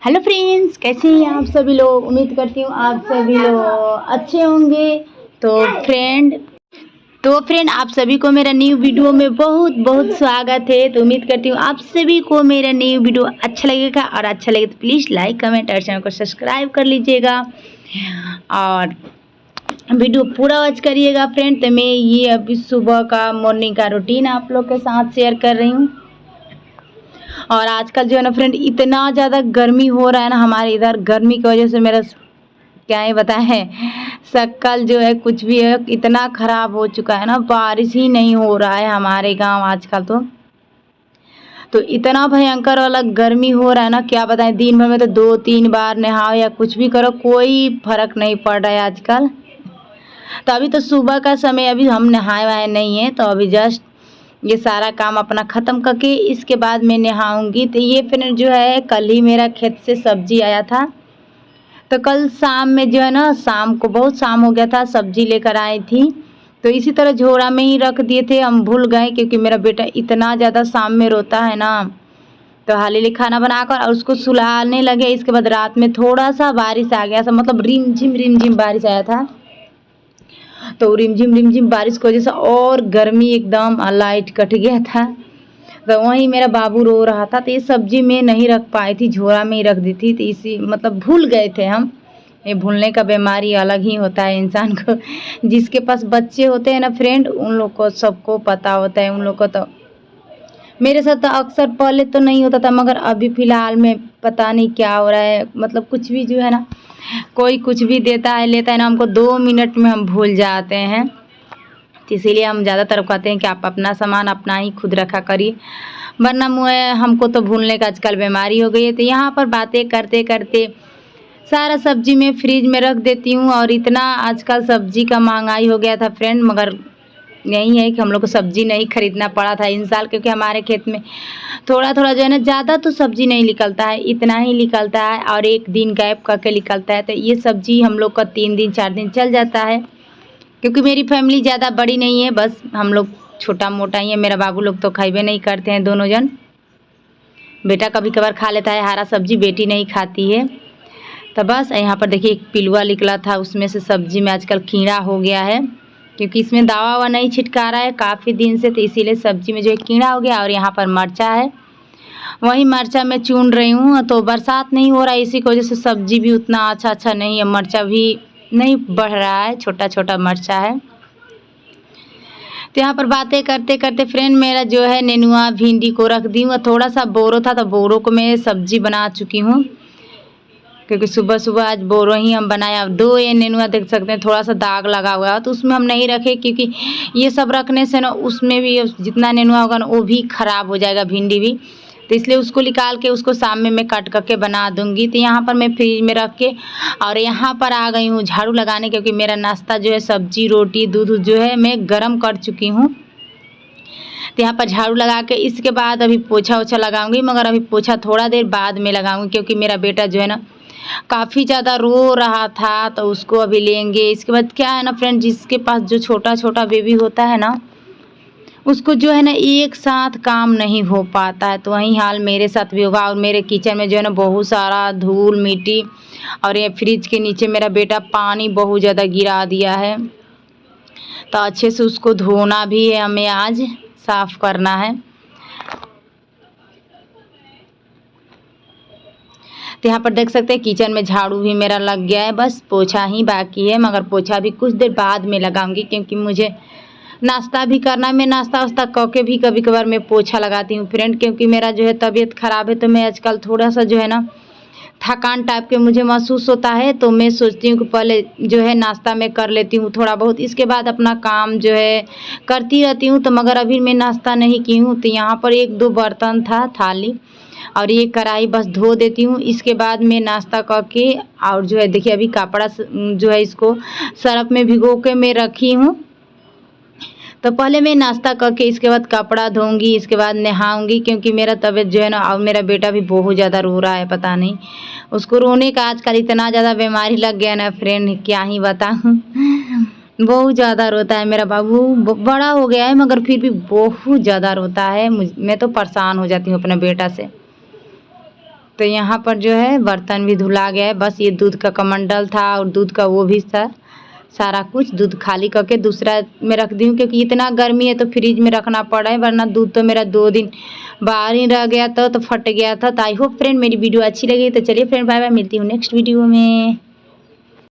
Hello friends, कैसे हैं आप सभी लोग। उम्मीद करती हूँ आप सभी लोग अच्छे होंगे। तो फ्रेंड आप सभी को मेरा न्यू वीडियो में बहुत बहुत स्वागत है। तो उम्मीद करती हूँ आप सभी को मेरा न्यू वीडियो अच्छा लगेगा, और अच्छा लगे तो प्लीज़ लाइक कमेंट और चैनल को सब्सक्राइब कर लीजिएगा और वीडियो पूरा वॉच करिएगा। फ्रेंड तो मैं ये अभी सुबह का मॉर्निंग का रूटीन आप लोग के साथ शेयर कर रही हूँ। और आजकल जो है ना फ्रेंड, इतना ज़्यादा गर्मी हो रहा है ना हमारे इधर। गर्मी की वजह से मेरा क्या ही बताएं, शक्ल जो है कुछ भी है इतना ख़राब हो चुका है ना। बारिश ही नहीं हो रहा है हमारे गांव आजकल। तो इतना भयंकर वाला गर्मी हो रहा है ना, क्या बताएं। दिन भर में तो 2-3 बार नहाओ या कुछ भी करो, कोई फर्क नहीं पड़ रहा है आजकल। तो अभी तो सुबह का समय, अभी हम नहाए वहाए नहीं है। तो अभी जस्ट ये सारा काम अपना ख़त्म करके इसके बाद मैं नहाऊंगी। तो ये फिर जो है कल ही मेरा खेत से सब्जी आया था। तो कल शाम में जो है ना, शाम को बहुत शाम हो गया था, सब्जी लेकर आई थी। तो इसी तरह झोरा में ही रख दिए थे, हम भूल गए क्योंकि मेरा बेटा इतना ज़्यादा शाम में रोता है ना। तो हाली खाना बनाकर और उसको सुलाने लगे। इसके बाद रात में थोड़ा सा बारिश आ गया, मतलब रिमझिम बारिश आया था। तो रिमझिम बारिश की वजह से और गर्मी एकदम, लाइट कट गया था। तो वहीं मेरा बाबू रो रहा था। तो ये सब्जी में नहीं रख पाई थी, झोरा में ही रख दी थी। तो इसी मतलब भूल गए थे हम। ये भूलने का बीमारी अलग ही होता है इंसान को। जिसके पास बच्चे होते हैं ना फ्रेंड, उन लोग को सबको पता होता है। उन लोग को तो, मेरे साथ तो अक्सर पहले तो नहीं होता था, मगर अभी फ़िलहाल में पता नहीं क्या हो रहा है। मतलब कुछ भी जो है ना, कोई कुछ भी देता है लेता है ना, हमको 2 मिनट में हम भूल जाते हैं। तो इसीलिए हम ज़्यादातर कहते हैं कि आप अपना सामान अपना ही खुद रखा करिए, वरना मुझे हमको तो भूलने का आजकल बीमारी हो गई है। तो यहाँ पर बातें करते करते सारा सब्जी में फ्रिज में रख देती हूँ। और इतना आजकल सब्जी का महंगाई हो गया था फ्रेंड, मगर यही है कि हम लोग को सब्जी नहीं खरीदना पड़ा था इन साल, क्योंकि हमारे खेत में थोड़ा थोड़ा जो है ना, ज़्यादा तो सब्जी नहीं निकलता है, इतना ही निकलता है और एक दिन गैप करके निकलता है। तो ये सब्जी हम लोग का 3 दिन 4 दिन चल जाता है, क्योंकि मेरी फैमिली ज़्यादा बड़ी नहीं है, बस हम लोग छोटा मोटा ही है। मेरा बाबू लोग तो खाइबे नहीं करते हैं दोनों जन। बेटा कभी कभार खा लेता है हरा सब्जी, बेटी नहीं खाती है। तो बस यहाँ पर देखिए एक पिलुआ निकला था, उसमें से सब्जी में आजकल कीड़ा हो गया है, क्योंकि इसमें दवा ववा नहीं छिटका रहा है काफ़ी दिन से। तो इसीलिए सब्जी में जो है कीड़ा हो गया। और यहाँ पर मरचा है, वही मरचा मैं चून रही हूँ। तो बरसात नहीं हो रहा है, इसी की वजह से सब्जी भी उतना अच्छा नहीं है, मरचा भी नहीं बढ़ रहा है, छोटा छोटा मरचा है। तो यहाँ पर बातें करते करते फ्रेंड मेरा जो है नेनुआ भिंडी को रख दी हूँ। थोड़ा सा बोरो था, तो बोरो को मैं सब्जी बना चुकी हूँ, क्योंकि सुबह सुबह आज बोरो ही हम बनाया। 2 ये नेनुआ देख सकते हैं, थोड़ा सा दाग लगा हुआ है, तो उसमें हम नहीं रखे, क्योंकि ये सब रखने से ना उसमें भी जितना नेनुआ होगा ना वो भी ख़राब हो जाएगा, भिंडी भी। तो इसलिए उसको निकाल के उसको शाम में मैं कट करके बना दूंगी। तो यहाँ पर मैं फ्रिज में रख के और यहाँ पर आ गई हूँ झाड़ू लगाने, क्योंकि मेरा नाश्ता जो है सब्जी रोटी दूध जो है मैं गर्म कर चुकी हूँ। तो यहाँ पर झाड़ू लगा के इसके बाद अभी पोछा ओछा लगाऊंगी, मगर अभी पोछा थोड़ा देर बाद में लगाऊंगी, क्योंकि मेरा बेटा जो है ना काफ़ी ज़्यादा रो रहा था। तो उसको अभी लेंगे। इसके बाद क्या है ना फ्रेंड, जिसके पास जो छोटा छोटा बेबी होता है ना, उसको जो है ना एक साथ काम नहीं हो पाता है। तो वही हाल मेरे साथ भी होगा। और मेरे किचन में जो है ना बहुत सारा धूल मिट्टी, और ये फ्रिज के नीचे मेरा बेटा पानी बहुत ज़्यादा गिरा दिया है। तो अच्छे से उसको धोना भी है, हमें आज साफ़ करना है। तो यहाँ पर देख सकते हैं किचन में झाड़ू भी मेरा लग गया है, बस पोछा ही बाकी है। मगर पोछा भी कुछ देर बाद में लगाऊंगी, क्योंकि मुझे नाश्ता भी करना है। मैं नाश्ता वास्ता करके भी कभी कभार मैं पोछा लगाती हूँ फ्रेंड, क्योंकि मेरा जो है तबीयत ख़राब है। तो मैं आजकल थोड़ा सा जो है ना थकान टाइप के मुझे महसूस होता है। तो मैं सोचती हूँ कि पहले जो है नाश्ता मैं कर लेती हूँ थोड़ा बहुत, इसके बाद अपना काम जो है करती रहती हूँ। तो मगर अभी मैं नाश्ता नहीं की हूँ। तो यहाँ पर 1-2 बर्तन था, थाली और ये कढ़ाई बस धो देती हूँ। इसके बाद मैं नाश्ता करके और जो है देखिए अभी कपड़ा जो है इसको सर्फ में भिगो के मैं रखी हूँ। तो पहले मैं नाश्ता करके इसके बाद कपड़ा धोऊंगी, इसके बाद नहाऊंगी, क्योंकि मेरा तबीयत जो है ना, और मेरा बेटा भी बहुत ज़्यादा रो रहा है। पता नहीं उसको रोने का आजकल इतना ज़्यादा बीमारी लग गया ना फ्रेंड, क्या ही बताऊँ। बहुत ज़्यादा रोता है मेरा बाबू, बड़ा हो गया है मगर फिर भी बहुत ज़्यादा रोता है। मैं तो परेशान हो जाती हूँ अपने बेटा से। तो यहाँ पर जो है बर्तन भी धुला गया है। बस ये दूध का कमंडल था और दूध का वो भी था, सारा कुछ दूध खाली करके दूसरा में रख दी हूँ, क्योंकि इतना गर्मी है तो फ्रिज में रखना पड़ा है, वरना दूध तो मेरा 2 दिन बाहर ही रह गया था तो फट गया था। तो आई होप फ्रेंड मेरी वीडियो अच्छी लगी। तो चलिए फ्रेंड बाय बाय, मिलती हूँ नेक्स्ट वीडियो में।